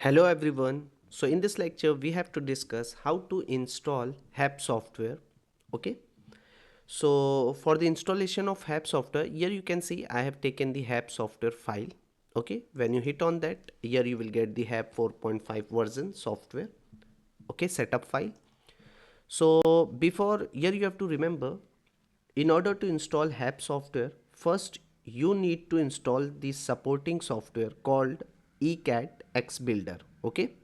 Hello everyone. So in this lecture we have to discuss how to install HAP software. Okay. So for the installation of HAP software, here you can see I have taken the HAP software file. Okay. When you hit on that, here you will get the HAP 4.5 version software. Okay, setup file. So before here you have to remember, in order to install HAP software, first you need to install the supporting software called ECAT X Builder. Okay,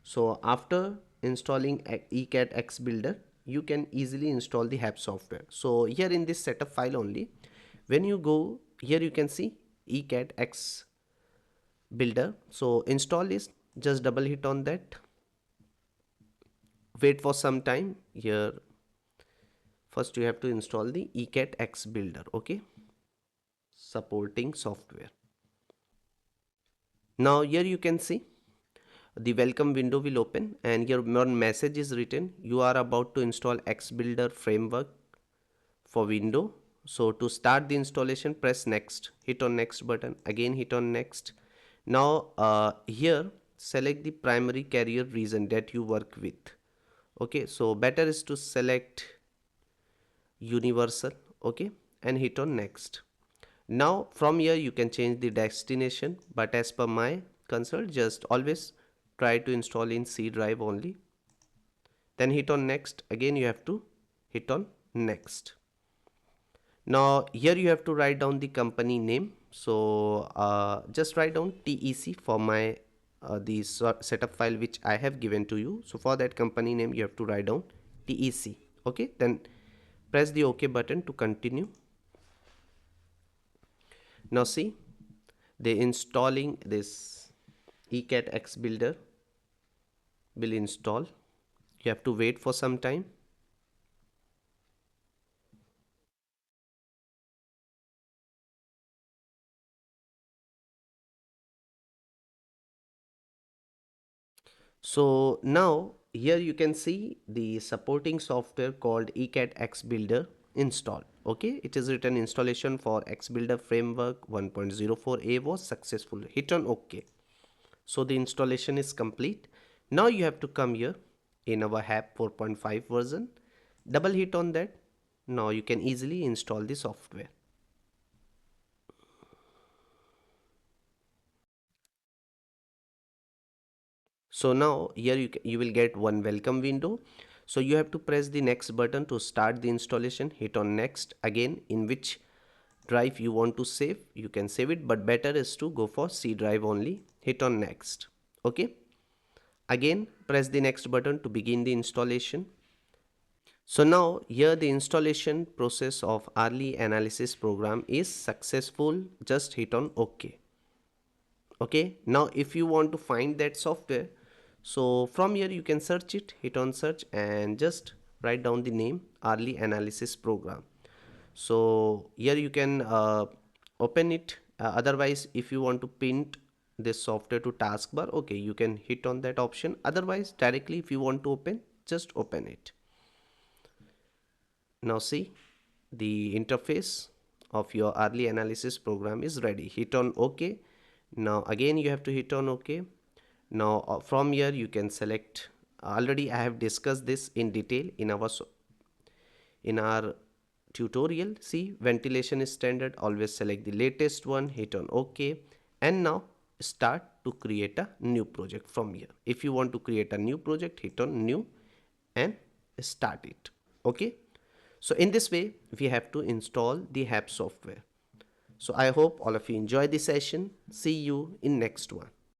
so after installing ECAT X Builder, you can easily install the HAP software. So here in this setup file only, when you go here, you can see ECAT X Builder. So install is just double hit on that. Wait for some time here. First you have to install the ECAT X Builder. Okay, supporting software. Now here you can see the welcome window will open and your one message is written, you are about to install X Builder framework for window. So to start the installation, press next, hit on next button, again hit on next. Now here select the primary carrier region that you work with. Okay, so better is to select universal. Okay, and hit on next. Now from here you can change the destination, but as per my consult, just always try to install in C drive only. Then hit on next, again you have to hit on next. Now here you have to write down the company name. So just write down TEC for my the setup file which I have given to you. So for that company name you have to write down TEC. Okay, then press the OK button to continue. Now see, the installing this ECAT X Builder will install. You have to wait for some time. So now here you can see the supporting software called ECAT X Builder installed. Okay, it is written installation for X Builder framework 1.04a was successful. Hit on OK. So the installation is complete. Now you have to come here in our HAP 4.5 version. Double hit on that. Now you can easily install the software. So now here you will get one welcome window. So you have to press the next button to start the installation. Hit on next again. In which drive you want to save, you can save it, but better is to go for C drive only. Hit on next. Okay, again press the next button to begin the installation. So now here the installation process of early analysis program is successful. Just hit on OK. Okay, now if you want to find that software, so from here you can search it. Hit on search and just write down the name early analysis program. So here you can open it. Otherwise if you want to print this software to taskbar, okay, you can hit on that option. Otherwise directly if you want to open, just open it. Now see, the interface of your early analysis program is ready. Hit on OK. Now again you have to hit on OK. Now from here you can select, already I have discussed this in detail in our tutorial. See, ventilation is standard, always select the latest one, hit on OK, and now start to create a new project from here. If you want to create a new project, hit on new and start it. Okay, so in this way we have to install the HAP software. So I hope all of you enjoy the session. See you in next one.